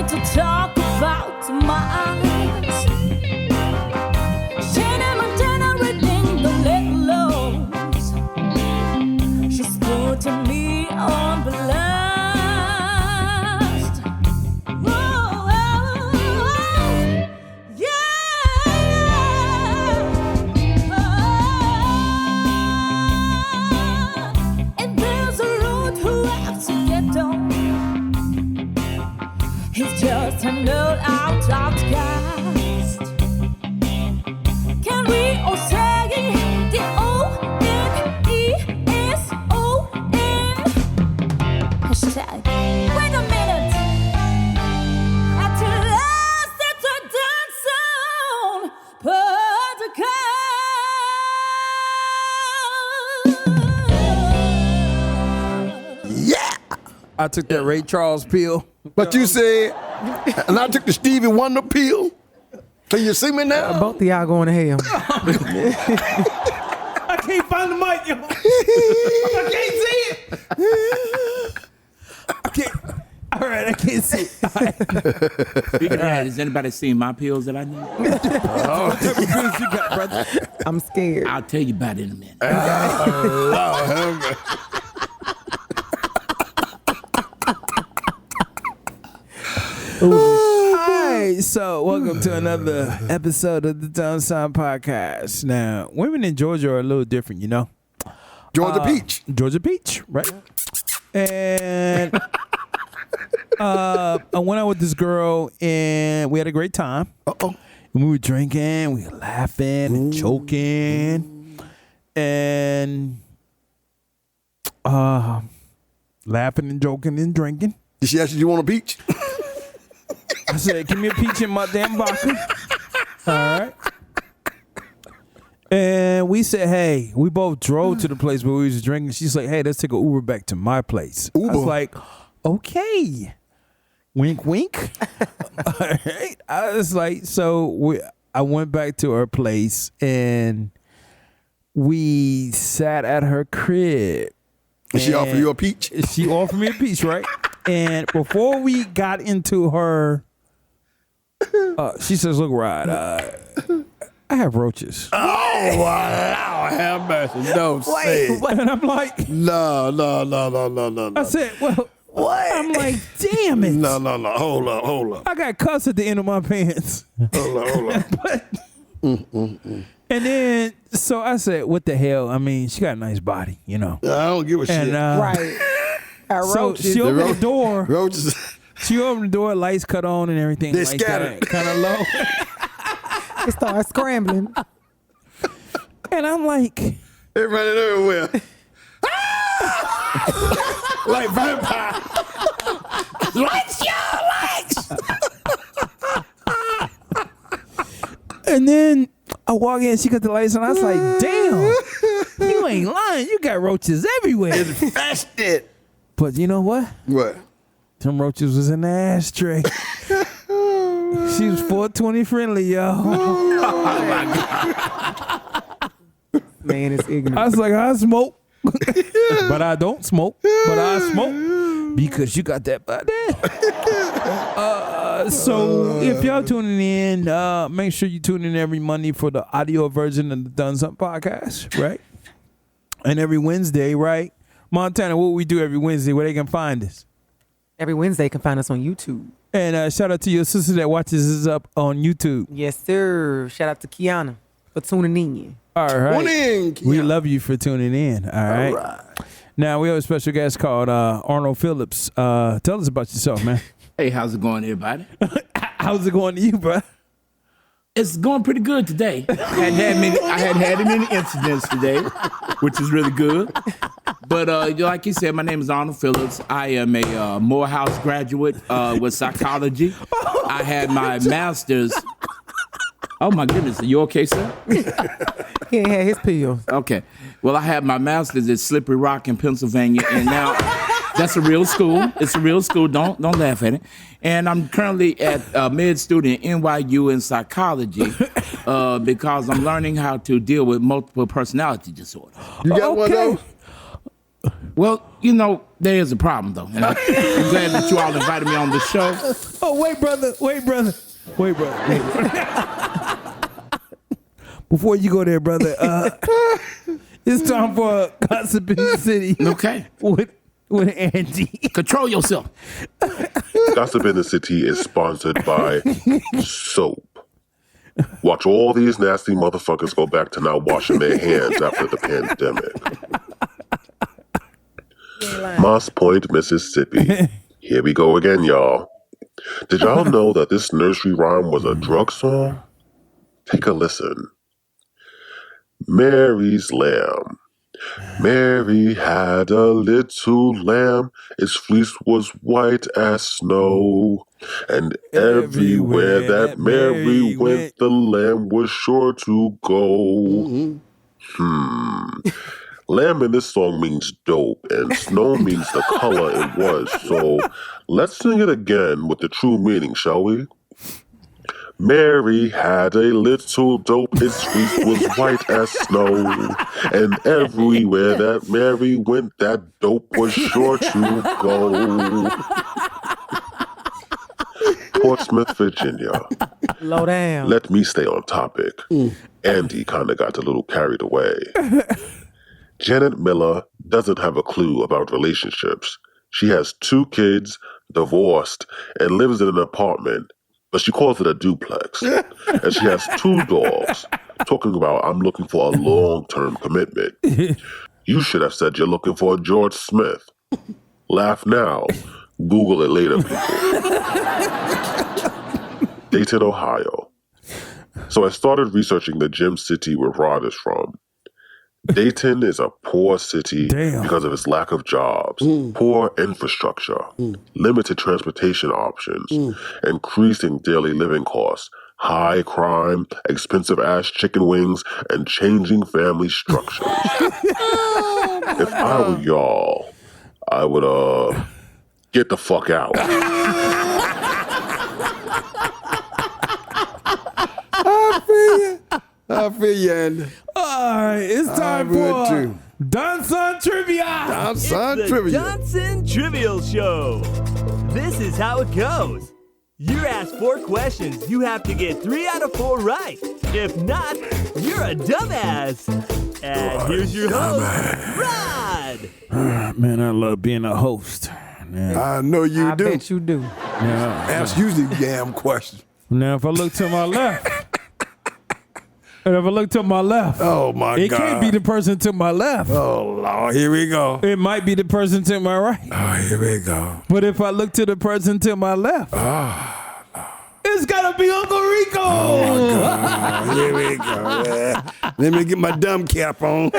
to talk about my eyes. She never reading the letters. She's putting me on blast. Whoa, yeah. And there's a road who has to get on. He's just an old outcast. Can we all say the O-N-E-S-O-N? Hashtag. Wait a minute. At last, it's a Doneson podcast. Yeah. I took that Ray Charles pill. But you said, and I took the Stevie Wonder pill. Can you see me now? Both of y'all going to hell. I can't find the mic, yo. I can't see it. I can't. All right, I can't see it. All right. Speaking of that, has anybody seen my pills that I need? What type of pills you got, brother? I'm scared. I'll tell you about it in a minute. Alright, so welcome to another episode of the Doneson podcast. Now, women in Georgia are a little different, you know. Georgia Peach. Georgia Peach, right? And I went out with this girl and we had a great time. Uh-oh. And we were drinking, we were laughing and joking and laughing and joking and drinking. Did she ask you, do you want a peach? I said, give me a peach in my damn vodka. All right. And we said, hey, we both drove to the place where we was drinking. She's like, hey, let's take an Uber back to my place. Uber. I was like, okay. Wink, wink. All right. I was like, I went back to her place and we sat at her crib. And she offered you a peach? She offered me a peach, right? And before we got into her, she says, look, Rod, I have roaches. Oh, wow. Have mercy. No, say it. And I'm like, No. I said, well, what? I'm like, damn it. No. Hold up. I got cuss at the end of my pants. Hold up. But, and then, so I said, what the hell? I mean, she got a nice body, you know. I don't give a shit. Right. So she opened the door. Roaches. She opened the door, lights cut on and everything. They like scattered. kind of low. They start scrambling. And I'm like, They running everywhere. Like vampire. lights, y'all, lights. And then I walk in, she got the lights on. I was like, damn, you ain't lying. You got roaches everywhere. Infested. But you know what? What? Them roaches was in the ashtray. She was 420 friendly, y'all. Man, it's ignorant. I was like, I smoke. But I don't smoke. But I smoke because you got that body. So if y'all tuning in, make sure you tune in every Monday for the audio version of the Doneson podcast, right? And every Wednesday, right? Montana, what we do every Wednesday, where they can find us. Every Wednesday you can find us on YouTube. And shout out to your sister that watches us up on YouTube. Yes, sir. Shout out to Kiana for tuning in. All right. Tune in, We Keanu. love you for tuning in. All right. Now, we have a special guest called Arnold Phillips. Tell us about yourself, man. Hey, how's it going, everybody? How's it going to you, bro? It's going pretty good today. I hadn't had many incidents today, which is really good. But like you said, my name is Arnold Phillips. I am a Morehouse graduate with psychology. I had my master's. Oh, my goodness. Are you okay, sir? He ain't had his pills. Okay. Well, I had my master's at Slippery Rock in Pennsylvania, and now that's a real school. It's a real school. Don't laugh at it. And I'm currently at med student at NYU in psychology because I'm learning how to deal with multiple personality disorder. You got one though? Well, there is a problem, though. And I'm glad that you all invited me on the show. Oh, wait, brother. Before you go there, brother, it's time for Gossip in the City. Okay. With Andy. Control yourself. Gossip in the City is sponsored by soap. Watch all these nasty motherfuckers go back to not washing their hands after the pandemic. Moss Point, Mississippi. Here we go again, y'all. Did y'all know that this nursery rhyme was a drug song? Take a listen. Mary's lamb. Mary had a little lamb. Its fleece was white as snow. And everywhere that Mary went, the lamb was sure to go. Lamb in this song means dope, and snow means the color it was. So let's sing it again with the true meaning, shall we? Mary had a little dope, its fleece was white as snow. And everywhere that Mary went, that dope was sure to go. Portsmouth, Virginia. Low down. Let me stay on topic. Andy kind of got a little carried away. Janet Miller doesn't have a clue about relationships. She has 2 kids, divorced, and lives in an apartment, but she calls it a duplex. And she has 2 dogs, talking about, I'm looking for a long-term commitment. You should have said you're looking for a George Smith. Laugh now. Google it later, people. Dayton, Ohio. So I started researching the gem city where Rod is from. Dayton is a poor city because of its lack of jobs, poor infrastructure, limited transportation options, increasing daily living costs, high crime, expensive-ass chicken wings, and changing family structures. If I were y'all, I would, get the fuck out. I feel you, Andy. All right, it's time for Doneson Trivia. Doneson Trivia. Doneson Trivial Show. This is how it goes. You're asked 4 questions. You have to get 3 out of 4 right. If not, you're a dumbass. And here's your host, Rod. Man, I love being a host. I know you do. I bet you do. Ask you the damn question. Now, if I look to my left, Oh, my it God. can't be the person to my left. Oh, Lord, here we go. It might be the person to my right. Oh, here we go. But if I look to the person to my left, it's gotta be Uncle Rico. Oh, God. Here we go. Yeah. Let me get my dumb cap on.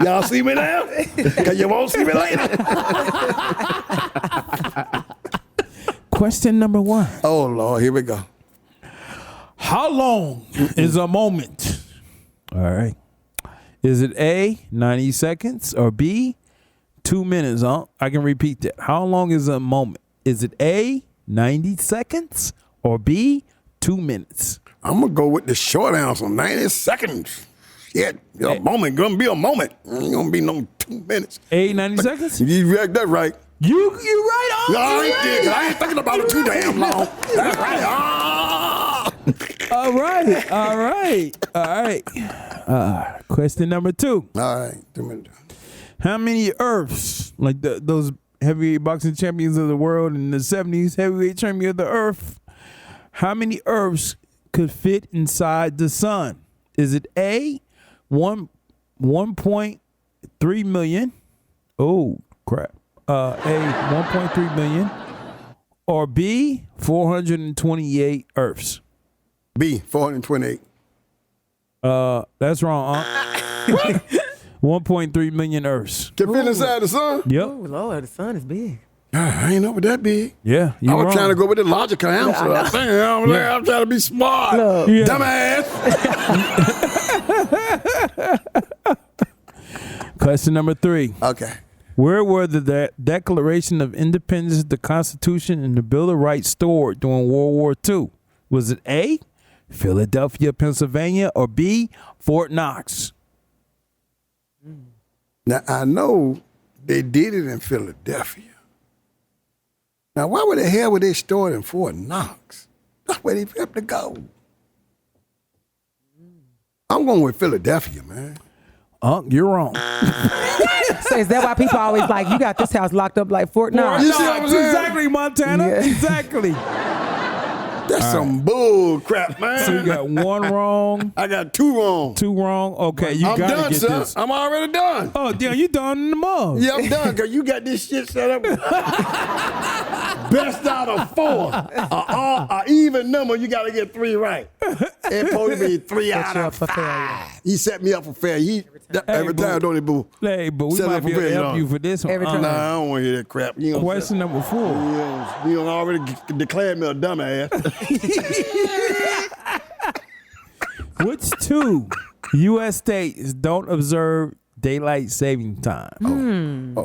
Y'all see me now? Because you won't see me later. Question number 1. Oh, Lord, here we go. How long is a moment? All right. Is it A, 90 seconds, or B, 2 minutes? I can repeat that. How long is a moment? Is it A, 90 seconds, or B, 2 minutes? I'm going to go with the short answer, 90 seconds. Shit, a moment going to be a moment. Ain't going to be no 2 minutes. A, 90 seconds? You read that right. You right on. No, I ain't did. I ain't thinking about it too damn long. That's right. All right. Question number 2. All right. 2 minutes. How many Earths, like those heavyweight boxing champions of the world in the 70s, heavyweight champion of the Earth, how many Earths could fit inside the sun? Is it A, 1.3 million? Oh, crap. A, 1.3 million, or B, 428 Earths? B, 428. That's wrong, 1.3 million Earths. Can fit inside the sun? Yep. Oh, Lord, the sun is big. I ain't know that big. Yeah, I was wrong. trying to go with the logical answer. I'm trying to be smart. Yeah. Dumbass. Question number 3. Okay. Where were the Declaration of Independence, the Constitution, and the Bill of Rights stored during World War II? Was it A, Philadelphia, Pennsylvania, or B, Fort Knox? Now, I know they did it in Philadelphia. Now, why would the hell would they store it in Fort Knox? That's where they have to go. I'm going with Philadelphia, man. You're wrong. So is that why people always like, you got this house locked up like Fort Knox? You see what I'm saying? Exactly, Montana. Yeah. Exactly. That's some bull crap, man. So you got one wrong, I got 2 wrong. 2 wrong. Okay, you I'm gotta done, get son. this. I'm already done. Oh, damn, you done in the mug. Yeah, I'm done, because you got this shit set up. Best out of 4. A even number, you got to get 3 right. It supposed to be 3 out you of up for 5. failure. He set me up for failure. Every time, don't he, boo? Hey, but we Set might up be for able to failure, help dog. you for this one. Every time. Nah, I don't want to hear that crap. You don't Question number 4. You don't already declared me a dumbass. Which 2 U.S. states don't observe daylight saving time?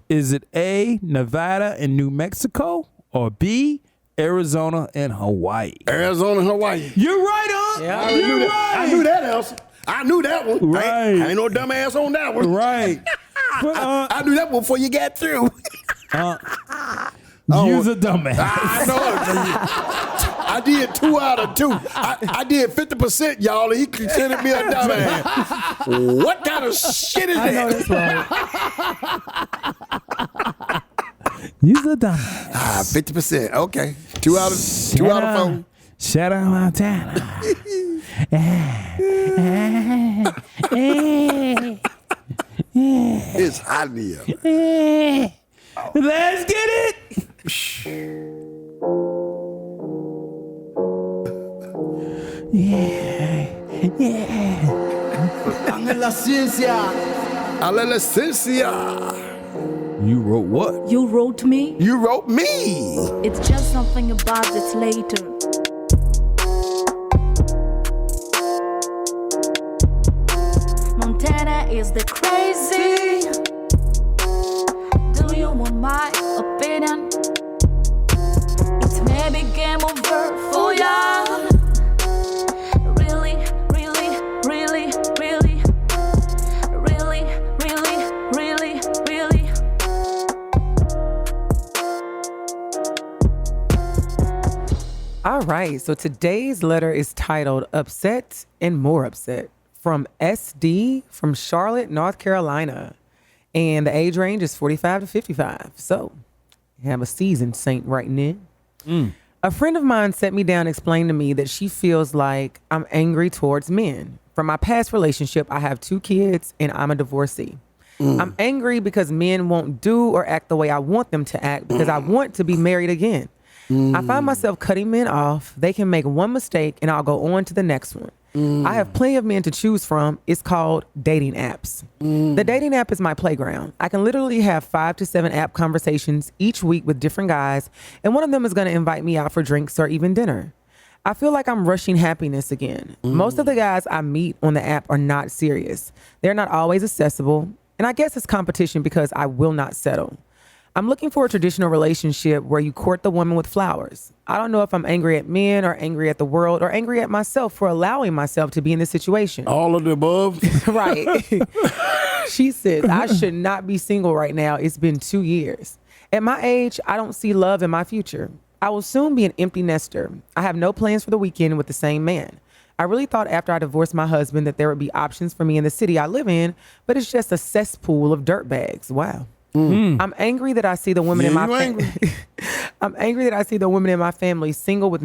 Is it A, Nevada and New Mexico, or B, Arizona and Hawaii? Arizona and Hawaii. You're right, huh? Yeah. You're right. I knew that answer. I knew that one. Right. I ain't no dumbass on that one. Right. But, I knew that one before you got through. you's a dumbass. I know it. I did 2 out of 2. I did 50%, y'all. And he considered me a dumbass. What kind of shit is I know that? that's right. You's a dumbass. 50%. Okay. 2 out of 4. Shout out Montana. It's hot in here. Let's get it. Adolescencia. You wrote what? You wrote me? You wrote me. It's just something about this later. Montana is the crazy. Do you want my opinion? It's maybe game over for ya. Really, really, really, really, really, really, really, really. All right, so today's letter is titled Upset and More Upset from SD from Charlotte, North Carolina. And the age range is 45 to 55. So you have a seasoned saint writing in. A friend of mine sat me down and explained to me that she feels like I'm angry towards men. From my past relationship, I have 2 kids and I'm a divorcee. I'm angry because men won't do or act the way I want them to act because I want to be married again. I find myself cutting men off. They can make one mistake and I'll go on to the next one. I have plenty of men to choose from. It's called dating apps. The dating app is my playground. I can literally have 5 to 7 app conversations each week with different guys, and one of them is going to invite me out for drinks or even dinner. I feel like I'm rushing happiness again. Most of the guys I meet on the app are not serious. They're not always accessible, and I guess it's competition because I will not settle. I'm looking for a traditional relationship where you court the woman with flowers. I don't know if I'm angry at men or angry at the world or angry at myself for allowing myself to be in this situation. All of the above. Right. She says, I should not be single right now. It's been 2 years. At my age, I don't see love in my future. I will soon be an empty nester. I have no plans for the weekend with the same man. I really thought after I divorced my husband that there would be options for me in the city I live in, but it's just a cesspool of dirtbags. Wow. I'm angry that I see the women in my I'm angry that I see the women in my family single with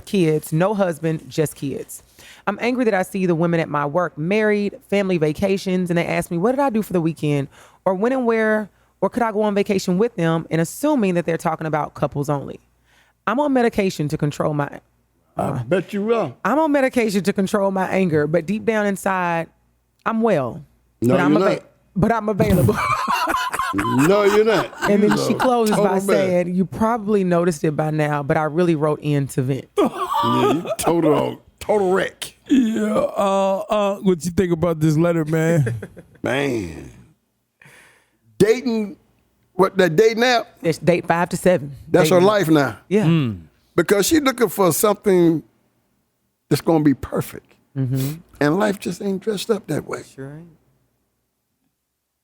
kids, no husband, just kids. I'm angry that I see the women at my work married, family vacations, and they ask me, what did I do for the weekend? Or when and where, or could I go on vacation with them? And assuming that they're talking about couples only. I'm on medication to control my I bet you will. I'm on medication to control my anger, but deep down inside, I'm well. No, but you're not. But I'm available. No, you're not. And then she You closes total by man. saying, you probably noticed it by now, but I really wrote in to vent. Yeah, you total wreck. Yeah. What you think about this letter, man? Man. Dating, what, that dating app? It's date 5 to 7. That's her Dating. life now. Yeah. Because she's looking for something that's going to be perfect. And life just ain't dressed up that way. Sure ain't.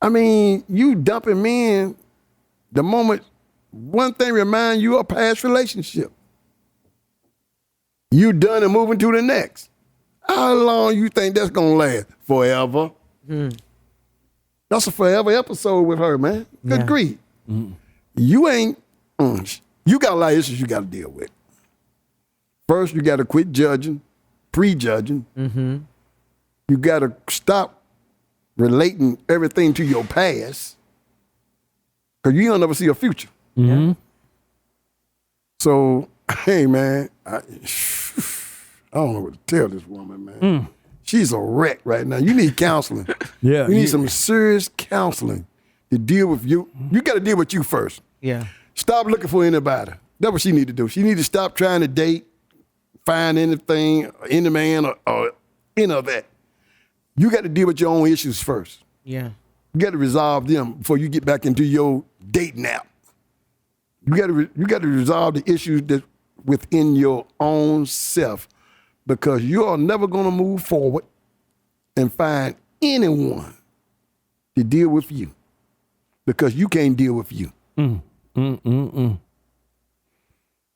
I mean, you dumping men the moment one thing remind you of a past relationship. You done and moving to the next. How long you think that's gonna last? Forever. That's a forever episode with her, man. Good grief. You ain't, you got a lot of issues you got to deal with. First, you got to quit judging, prejudging. You got to stop relating everything to your past because you don't never see a future. So, hey, man, I don't know what to tell this woman, man. She's a wreck right now. You need counseling. Yeah. You need some serious counseling to deal with you. You got to deal with you first. Yeah. Stop looking for anybody. That's what she need to do. She need to stop trying to date, find anything, any man or any of that. You got to deal with your own issues first. Yeah. You got to resolve them before you get back into your dating app. You got to resolve the issues that within your own self, because you are never going to move forward and find anyone to deal with you, because you can't deal with you.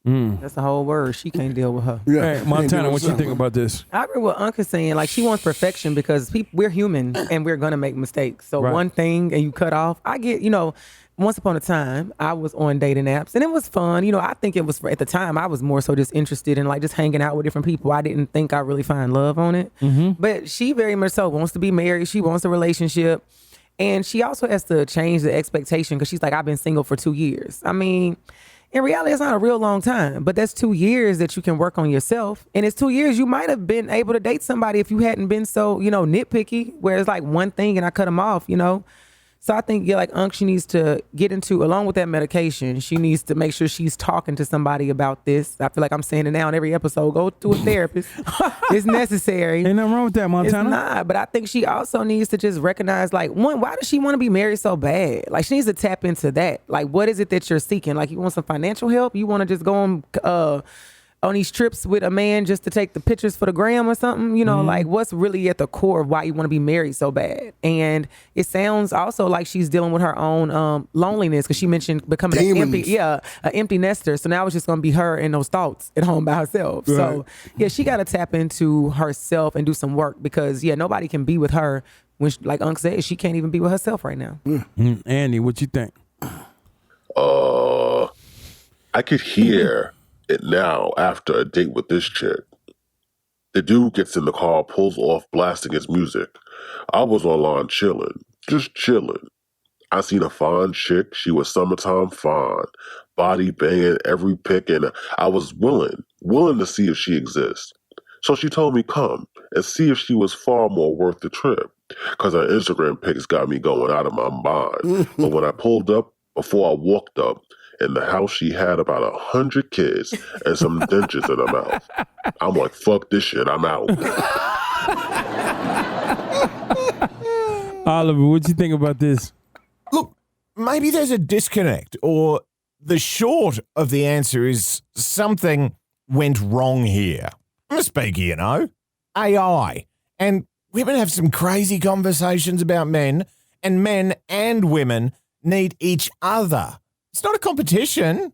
That's the whole word. She can't deal with her. Hey, Montana, what you think about this? I agree with Unc is saying. Like, she wants perfection because we're human and we're going to make mistakes. So one thing and you cut off. I get, once upon a time, I was on dating apps and it was fun. I think it was, at the time, I was more so just interested in like just hanging out with different people. I didn't think I really find love on it. But she very much so wants to be married. She wants a relationship. And she also has to change the expectation because she's like, I've been single for 2 years. I mean, in reality, it's not a real long time, but that's 2 years that you can work on yourself. And it's 2 years you might have been able to date somebody if you hadn't been so, nitpicky, where it's like one thing and I cut them off, So I think, like Unc, she needs to get into, along with that medication, she needs to make sure she's talking to somebody about this. I feel like I'm saying it now in every episode. Go to a therapist. It's necessary. Ain't nothing wrong with that, Montana. It's not, but I think she also needs to just recognize, like, one, why does she want to be married so bad? Like, she needs to tap into that. Like, what is it that you're seeking? Like, you want some financial help? You want to just go on these trips with a man just to take the pictures for the gram or something, like what's really at the core of why you want to be married so bad? And it sounds also like she's dealing with her own loneliness, because she mentioned becoming an empty nester. So now it's just going to be her and those thoughts at home by herself. Right. So yeah, she got to tap into herself and do some work, because nobody can be with her when, like Unc said, she can't even be with herself right now. Andy, what you think? I could hear it now after a date with this chick. The dude gets in the car, pulls off, blasting his music. I was online chilling, just chilling. I seen a fine chick. She was summertime fine, body banging every pick, and I was willing to see if she exists. So she told me come and see if she was far more worth the trip, because her Instagram pics got me going out of my mind. But when I pulled up, before I walked up, in the house, she had about 100 kids and some dentures in her mouth. I'm like, fuck this shit, I'm out. Oliver, what you think about this? Look, maybe there's a disconnect, or the short of the answer is something went wrong here. I'm speaking, AI. And women have some crazy conversations about men and women need each other. It's not a competition.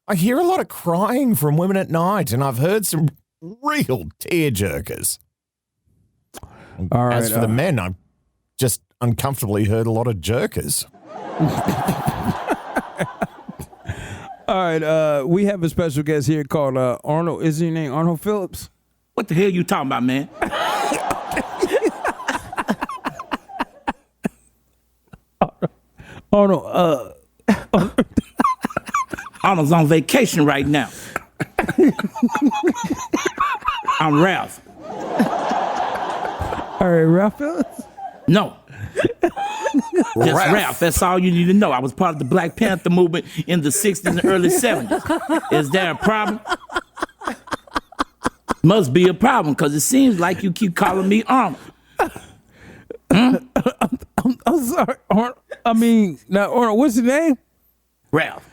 I hear a lot of crying from women at night, and I've heard some real tearjerkers. All right, as for the men, I've just uncomfortably heard a lot of jerkers. All right, we have a special guest here called Arnold. Is his name Arnold Phillips? What the hell you talking about, man? Arnold, Arnold's on vacation right now. I'm Ralph. All right, Ralph Phillips? No. Just Ralph. That's all you need to know. I was part of the Black Panther movement in the 60s and early 70s. Is there a problem? Must be a problem, because it seems like you keep calling me Arnold. I'm sorry, Arnold. Now, Arnold, what's your name? Ralph.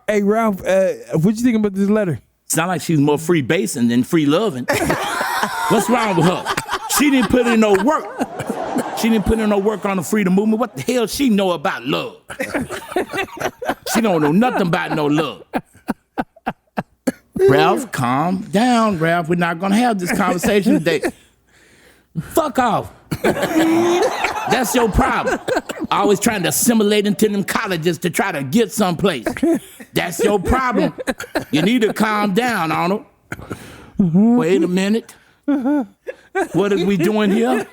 Hey, Ralph, what you think about this letter? Sound like she's more free basing than free loving. What's wrong with her? She didn't put in no work. She didn't put in no work on the freedom movement. What the hell she know about love? She don't know nothing about no love. Ralph, calm down, Ralph. We're not gonna have this conversation today. Fuck off. That's your problem. Always trying to assimilate into them colleges to try to get someplace. That's your problem. You need to calm down, Arnold. Wait a minute. What are we doing here?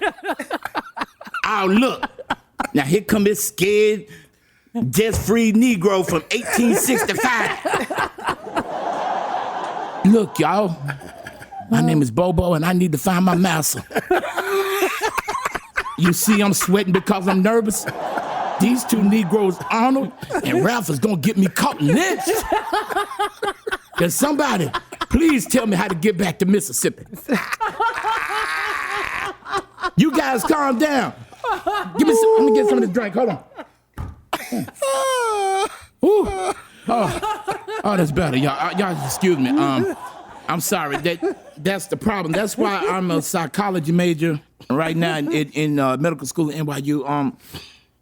Oh, look. Now here come this scared, just-freed Negro from 1865. Look, y'all. My name is Bobo, and I need to find my master. You see I'm sweating because I'm nervous? These two Negroes, Arnold and Ralph, is gonna get me caught lynched. Can somebody please tell me how to get back to Mississippi? You guys calm down. Let me get some of this drink. Hold on. Ooh. Oh, that's better. Y'all excuse me. I'm sorry. That's the problem. That's why I'm a psychology major right now in medical school at NYU.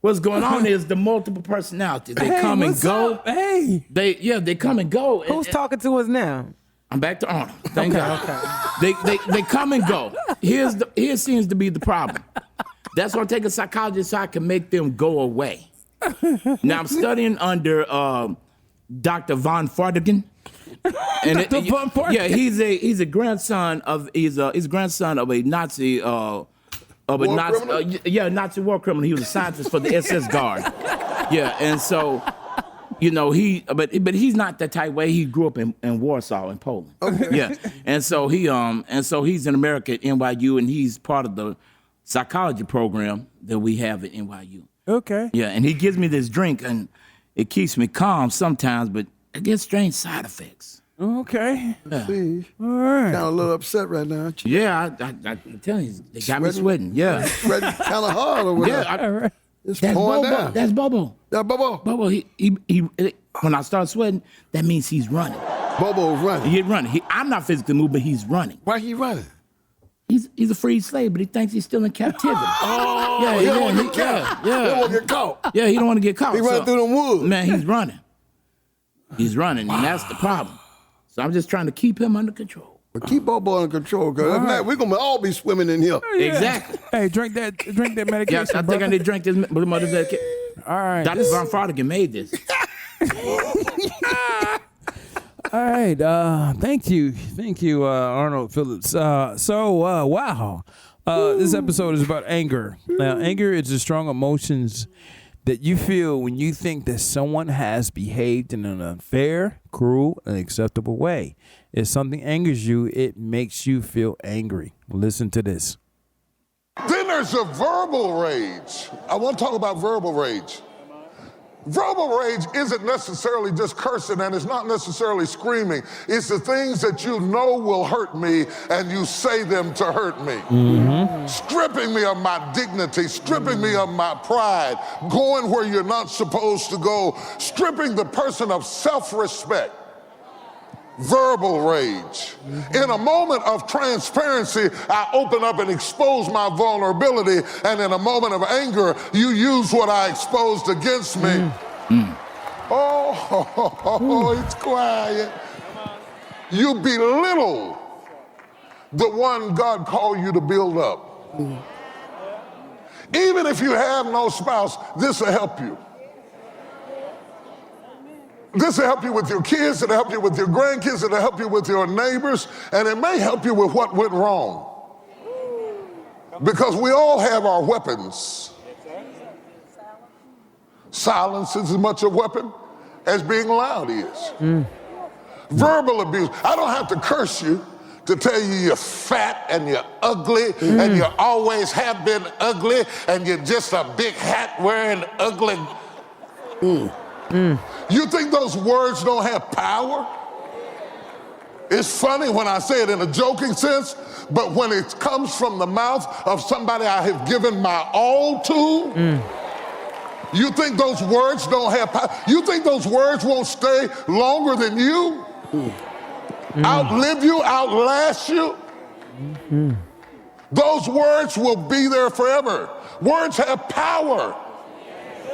What's going on is the multiple personalities. They come and go. Up? Hey. They come and go. Who's talking to us now? I'm back to Arnold. Thank God. Okay. They come and go. Here seems to be the problem. That's why I take a psychologist so I can make them go away. Now I'm studying under Dr. Von Fardigan. And yeah, he's a grandson of grandson of a Nazi Nazi war criminal. He was a scientist for the SS Guard. Yeah, and so but he's not that type way. He grew up in Warsaw in Poland. Okay. Yeah, and so he's in America at NYU, and he's part of the psychology program that we have at NYU. Okay. Yeah, and he gives me this drink, and it keeps me calm sometimes, but I get strange side effects. Okay. Yeah. See, all right. Kind of a little upset right now, aren't you? Yeah, I'm telling you, they got me sweating. Yeah. Sweating kind of hard over there. Yeah, it's that's pouring Bobo. down. That's Bobo. Yeah, Bobo. Bobo, he when I start sweating, that means he's running. Bobo's running. He's running. I'm not physically moving, but he's running. Why he running? He's a freed slave, but he thinks he's still in captivity. Oh, yeah, he don't want to get caught. Yeah. He don't want to get caught. Yeah, he don't want to get caught. He running through the woods. Man, he's running. He's running, and that's the problem. So I'm just trying to keep him under control. But keep Bobo under control, because if not, we're going to all be swimming in here. Yeah. Exactly. Hey, drink that medication. Yeah, I think I need to drink this medication. All right. Dr. Von Fardigan made this. All right. Thank you, Arnold Phillips. Wow. This episode is about anger. Now, anger is the strong emotions that you feel when you think that someone has behaved in an unfair, cruel, and unacceptable way. If something angers you, it makes you feel angry. Listen to this. Then there's a verbal rage. I want to talk about verbal rage. Verbal rage isn't necessarily just cursing, and it's not necessarily screaming. It's the things that you know will hurt me, and you say them to hurt me. Mm-hmm. Stripping me of my dignity, stripping me of my pride, going where you're not supposed to go, stripping the person of self-respect. Verbal rage. In a moment of transparency, I open up and expose my vulnerability, and in a moment of anger, you use what I exposed against me. Oh, it's quiet. You belittle the one God called you to build up. Even if you have no spouse, this will help you. This will help you with your kids, it'll help you with your grandkids, it'll help you with your neighbors, and it may help you with what went wrong. Because we all have our weapons. Silence is as much a weapon as being loud is. Verbal abuse. I don't have to curse you to tell you you're fat and you're ugly and you always have been ugly and you're just a big hat wearing ugly. You think those words don't have power? It's funny when I say it in a joking sense, but when it comes from the mouth of somebody I have given my all to, you think those words don't have power? You think those words won't stay longer than you? Outlive you, outlast you? Those words will be there forever. Words have power.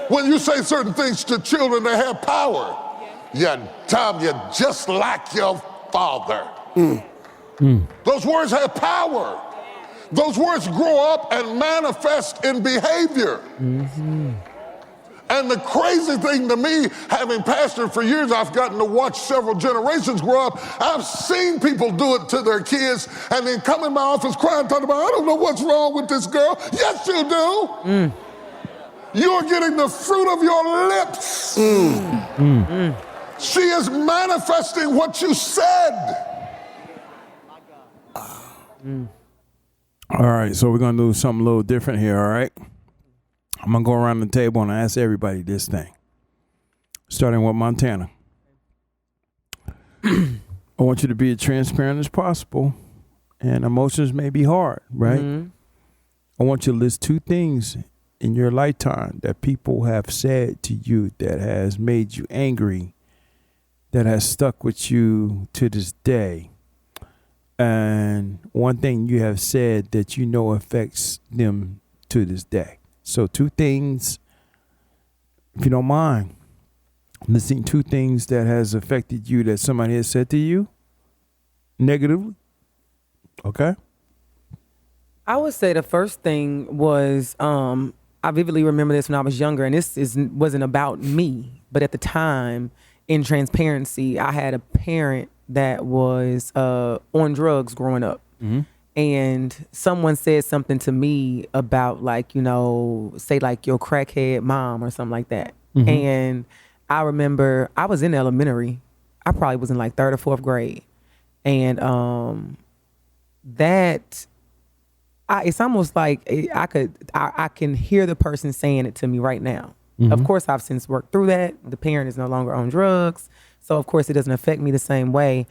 When you say certain things to children, they have power. You're dumb, you're just like your father. Those words have power. Those words grow up and manifest in behavior. And the crazy thing to me, having pastored for years, I've gotten to watch several generations grow up. I've seen people do it to their kids and then come in my office crying, talking about, I don't know what's wrong with this girl. Yes, you do. You're getting the fruit of your lips. She is manifesting what you said. All right, so we're going to do something a little different here, all right? I'm going to go around the table and ask everybody this thing, starting with Montana. I want you to be as transparent as possible, and emotions may be hard, right? I want you to list 2 things in your lifetime that people have said to you that has made you angry, that has stuck with you to this day. And one thing you have said that you know affects them to this day. So 2 things, if you don't mind, listing 2 things that has affected you that somebody has said to you negatively. Okay? I would say the first thing was, I vividly remember this when I was younger, and wasn't about me, but at the time, in transparency, I had a parent that was on drugs growing up. And someone said something to me about, like, you know, say like your crackhead mom or something like that. And I remember I was in elementary. I probably was in like 3rd or 4th grade. And it's almost like I can hear the person saying it to me right now. Of course, I've since worked through that. The parent is no longer on drugs. So, of course, it doesn't affect me the same way.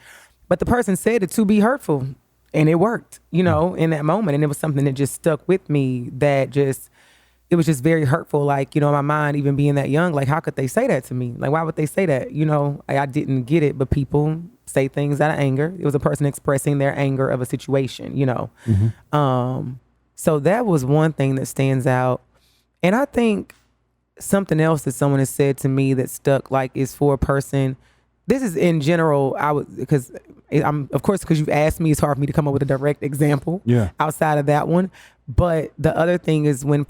But the person said it to be hurtful. And it worked, you know, in that moment. And it was something that just stuck with me it was just very hurtful. Like, you know, my mind, even being that young, like, how could they say that to me? Like, why would they say that? You know, I didn't get it, but people say things out of anger. It was a person expressing their anger of a situation, you know. So that was one thing that stands out. And I think something else that someone has said to me that stuck, like, is for a person. This is in general, because you've asked me, it's hard for me to come up with a direct example outside of that one. But the other thing is when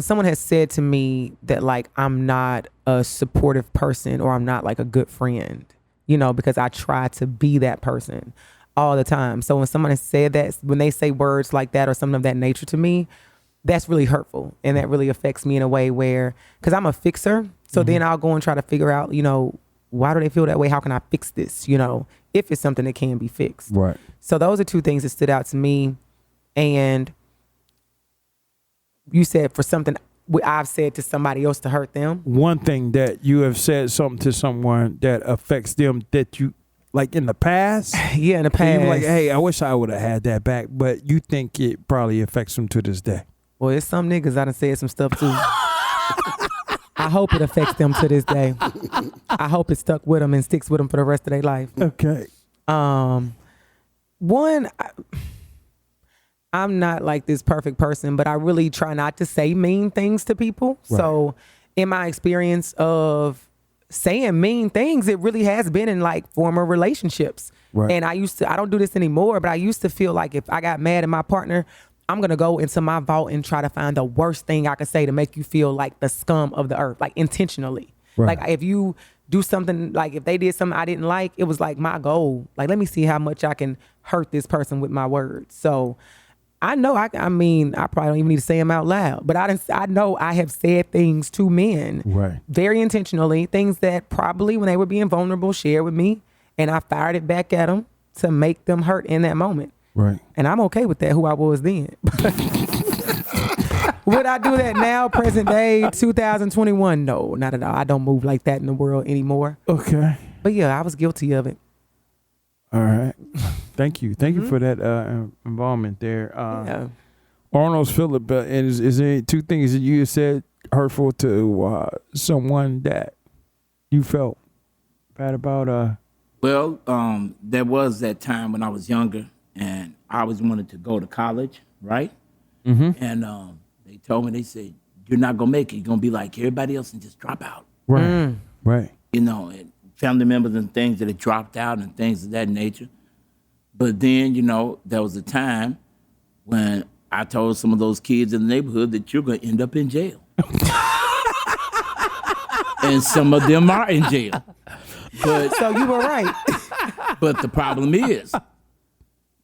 someone has said to me that, like, I'm not a supportive person or I'm not like a good friend, you know, because I try to be that person all the time. So when someone has said that, when they say words like that or something of that nature to me, that's really hurtful. And that really affects me in a way where, because I'm a fixer. So then I'll go and try to figure out, you know, why do they feel that way? How can I fix this? You know, if it's something that can be fixed. Right. So those are 2 things that stood out to me. And you said for something I've said to somebody else to hurt them. One thing that you have said something to someone that affects them that you, like, in the past. Yeah, in the past. You're like, hey, I wish I would have had that back. But you think it probably affects them to this day. Well, it's some niggas I done said some stuff to. I hope it affects them to this day. I hope it stuck with them and sticks with them for the rest of their life. Okay. One, I'm not like this perfect person, but I really try not to say mean things to people. Right. So in my experience of saying mean things, it really has been in like former relationships. Right. And I don't do this anymore, but I used to feel like if I got mad at my partner, I'm going to go into my vault and try to find the worst thing I could say to make you feel like the scum of the earth, like intentionally. Right. Like if you do something, like if they did something I didn't like, it was like my goal. Like, let me see how much I can hurt this person with my words. So I know, I probably don't even need to say them out loud, but I know I have said things to men very intentionally, things that probably when they were being vulnerable, shared with me, and I fired it back at them to make them hurt in that moment. Right. And I'm okay with that, who I was then. Would I do that now, present day, 2021? No, not at all. I don't move like that in the world anymore. Okay. But yeah, I was guilty of it. All right. Thank you. Thank you for that involvement there. Arnold's Phillip, is there 2 things that you said hurtful to someone that you felt bad about? Well, there was that time when I was younger and I always wanted to go to college, right? And they told me, they said, you're not going to make it. You're going to be like everybody else and just drop out. Right. Right. You know, and family members and things that had dropped out and things of that nature. But then, you know, there was a time when I told some of those kids in the neighborhood that you're going to end up in jail. And some of them are in jail. But So you were right. But the problem is,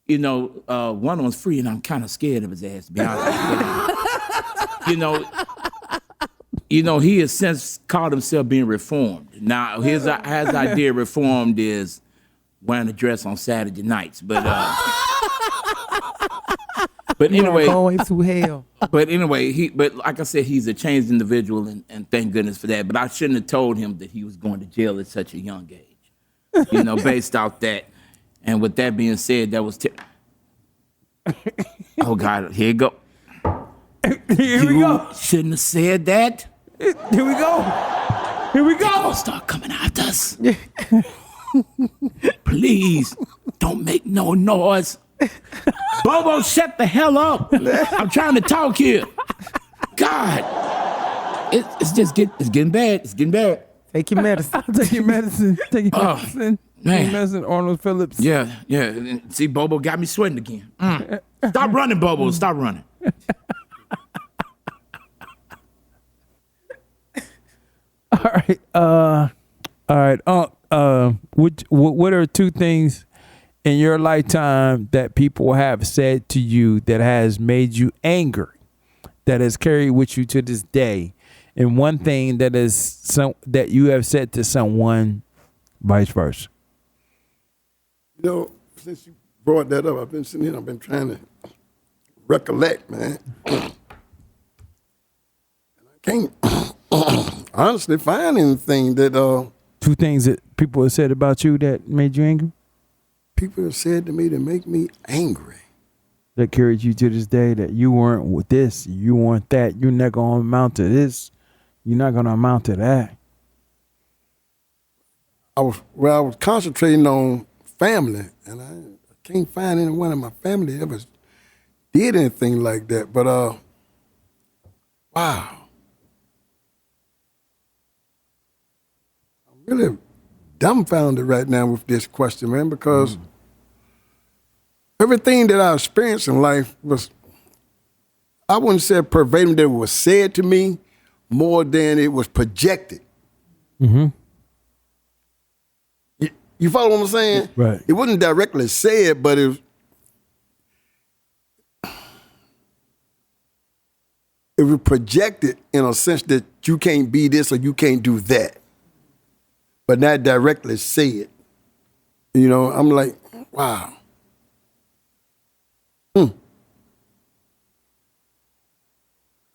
you know, one of them's free, and I'm kind of scared of his ass, to be honest with you. You know, he has since called himself being reformed. Now, his idea of reformed is wearing a dress on Saturday nights. But anyway, Going to hell. but anyway, but like I said, he's a changed individual, and thank goodness for that. But I shouldn't have told him that he was going to jail at such a young age, you know, based off that. And with that being said, that was oh God, here you go. Here we go. Shouldn't have said that. Here we go. Here we go. Don't start coming after us. Please don't make no noise. Bobo, shut the hell up. I'm trying to talk here. God. It's getting bad. It's getting bad. Take your medicine. Take your medicine. Take your medicine. man. Take your medicine, Arnold Phillips. Yeah. And see, Bobo got me sweating again. Stop running, Bobo. Stop running. All right. What are two things in your lifetime that people have said to you that has made you angry, that has carried with you to this day, and one thing that is that you have said to someone, vice versa? You know, since you brought that up, I've been sitting here, I've been trying to recollect, man. And I can't honestly find anything that Two things that people have said about you that made you angry, people have said to me to make me angry. that carried you to this day, that you weren't with this, you weren't that, you're not going to amount to this, you're not going to amount to that. I was concentrating on family, and I can't find anyone in my family that ever did anything like that. But wow, I'm really dumbfounded right now with this question, man, because everything that I experienced in life was, I wouldn't say verbatim that it was said to me more than it was projected. Mm-hmm. You follow what I'm saying? Right. It wasn't directly said, but it was projected in a sense that you can't be this or you can't do that, but not directly said. You know, I'm like, wow.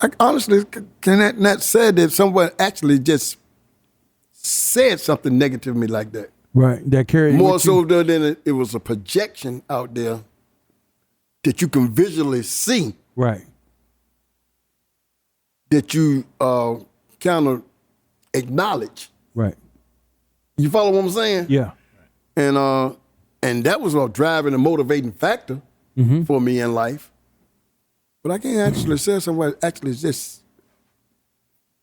I honestly can not say that someone actually just said something negative to me like that. Right, that carried More with so you. than it was a projection out there that you can visually see, Right. that you kind of acknowledge. Right. You follow what I'm saying? Yeah. And that was a driving and motivating factor for me in life. But I can't actually say someone actually just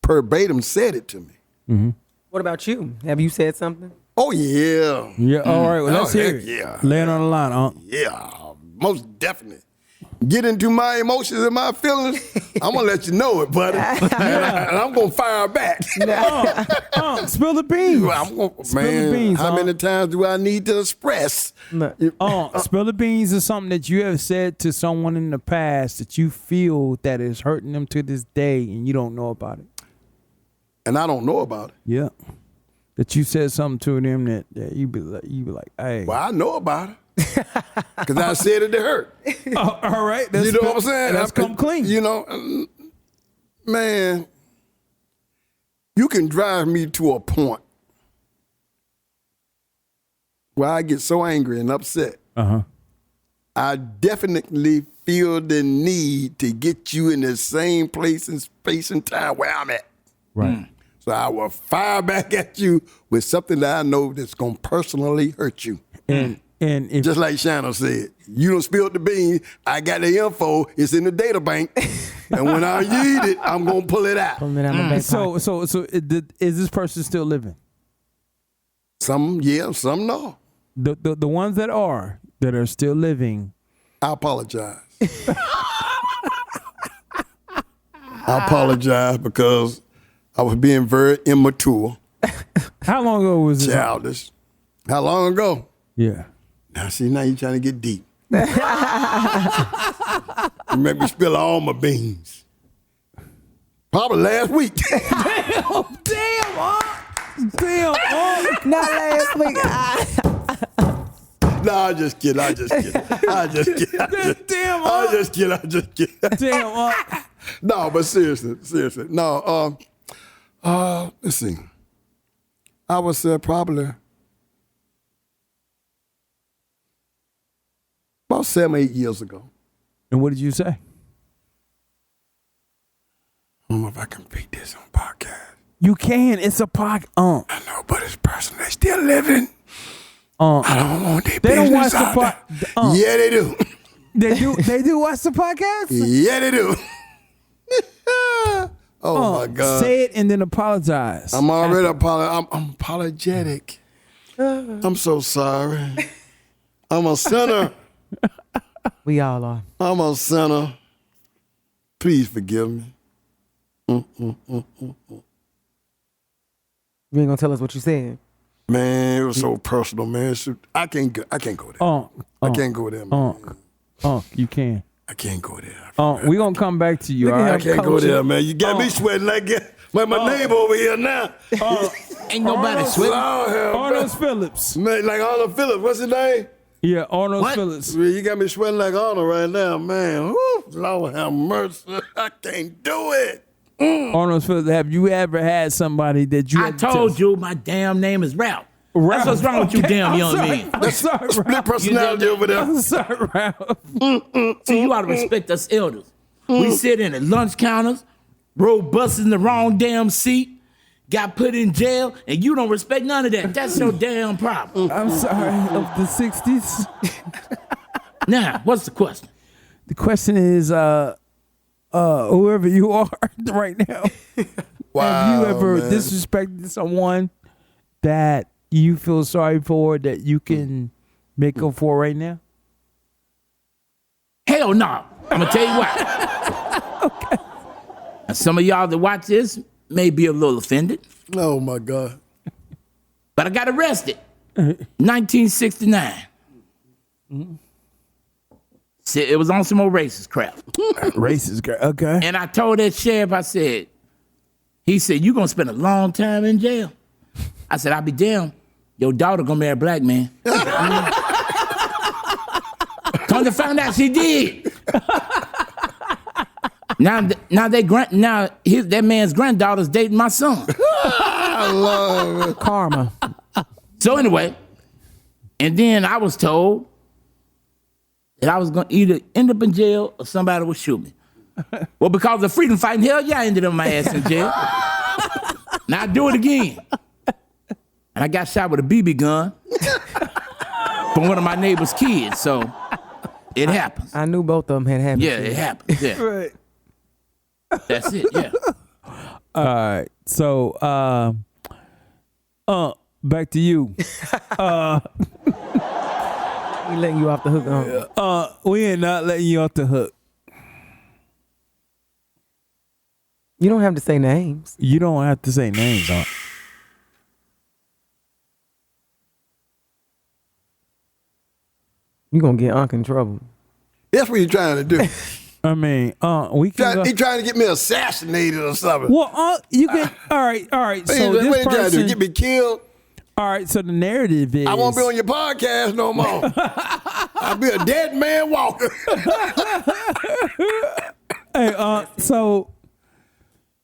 verbatim said it to me. Mm-hmm. What about you? Have you said something? Oh, yeah. Yeah. All right. Well, let's hear heck it. yeah. Lay it on the line, Unc. Yeah, most definitely. Get into my emotions and my feelings, I'm going to let you know it, buddy. And I'm going to fire back. Spill the beans. Spill the beans, how Unc. many times do I need to express? Spill the beans is something that you have said to someone in the past that you feel that is hurting them to this day, and you don't know about it. And I don't know about it. Yeah. That you said something to them that you be like, hey. Well, I know about it. Because I said it to hurt. All right. You know what I'm saying? Let's come clean. You know, man, you can drive me to a point where I get so angry and upset. Uh-huh. I definitely feel the need to get you in the same place and space and time where I'm at. Right. So I will fire back at you with something that I know that's going to personally hurt you. And And if Just like Shannon said, you done spilled the beans. I got the info. It's in the data bank. And when I need it, I'm going to pull it out. Pulling it out my back pocket. so is this person still living? Some yeah, some no. The ones that are still living. I apologize. I apologize because I was being very immature, How long ago was this? childish. How long ago? Yeah. Now you trying to get deep. You make me spill all my beans. Probably last week. Damn. Not last week. No, I just kidding. I just kidding. Damn. No, but seriously. No, let's see. I would say probably about 7 or 8 years ago. And what did you say? I don't know if I can repeat this on podcast. You can. It's a podcast. I know, but it's personal. They still living. I don't want their They don't watch business the out there. Yeah, they do. They do watch the podcast? Yeah, they do. Oh my God. Say it and then apologize. I'm already I'm apologetic. I'm so sorry. I'm a sinner. We all are. I'm a sinner. Please forgive me. You ain't gonna tell us what you said. Man, it was so personal, man. I can't go there. I can't go there, man. You can. I can't go there. We gonna come back to you. Look All at right? I can't go there, man. You got me sweating like my neighbor over here now. Ain't nobody sweating. Arnold Phillips. Man, like Arnold Phillips. What's his name? Yeah, Arnold Phillips. Man, you got me sweating like Arnold right now, man. Woo, Lord have mercy. I can't do it. Arnold Phillips. Have you ever had somebody that you? I told you my damn name is Ralph. That's what's wrong with you, damn young man. I'm sorry, Split personality over there. I'm sorry, Ralph. See, you ought to respect us elders. We sit in at lunch counters, rode buses in the wrong damn seat, got put in jail, and you don't respect none of that. That's your damn problem. I'm sorry. Of the 60s. Now, what's the question? The question is, whoever you are right now, have you ever disrespected someone that you feel sorry for that you can make up for right now? Hell no. I'm going to tell you why. Okay. And some of y'all that watch this may be a little offended, Oh my God. but I got arrested. 1969. See, it was on some more racist crap. Racist girl. Okay. And I told that sheriff, he said, you going to spend a long time in jail. I said, I'll be damned. Your daughter going to marry a black man. Come to find out she did. Now that man's granddaughter's dating my son. I love it. Karma. So anyway, and then I was told that I was going to either end up in jail or somebody would shoot me. Well, because of freedom fighting, hell yeah, I ended up my ass in jail. Now I do it again. And I got shot with a BB gun from one of my neighbor's kids, so it happens. I knew both of them had happened. Yeah, it happens. Yeah. Right. That's it, yeah. All right. So, back to you. We letting you off the hook. We ain't not letting you off the hook. You don't have to say names. You don't have to say names, huh? You gonna get Unc in trouble. That's what you're trying to do. I mean, we can. He trying to get me assassinated or something. Well, you can. All right. So what this you trying to do? person. Get me killed? All right. So the narrative is. I won't be on your podcast no more. I'll be a dead man walking. Hey, so.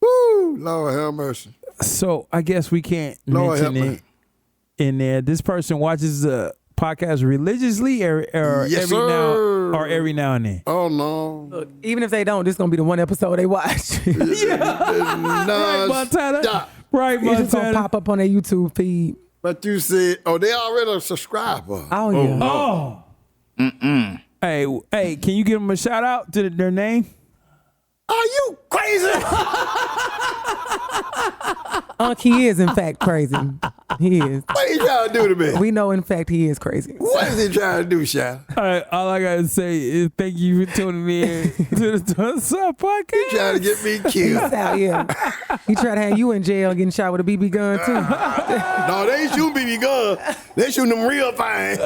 Woo, Lord have mercy. So I guess we can't Lord mention help it in there. This person watches the podcast religiously, or Yes, every now and then. Oh no. Look, even if they don't, this gonna be the one episode they watch. No, Right, Montana. stop. Right, It's just gonna Montana. pop up on their YouTube feed. But you said, they already a subscriber. Oh, yeah. Oh. Hey, can you give them a shout out to their name? Are you crazy? He is, in fact, crazy. He is. What are you trying to do to me? We know, in fact, he is crazy. What is he trying to do, Shy? All I gotta say is thank you for tuning in to the What's Up podcast. He trying to get me killed. Peace out, yeah. He tried to have you in jail getting shot with a BB gun, too. No, they ain't shooting BB gun. They shooting them real things.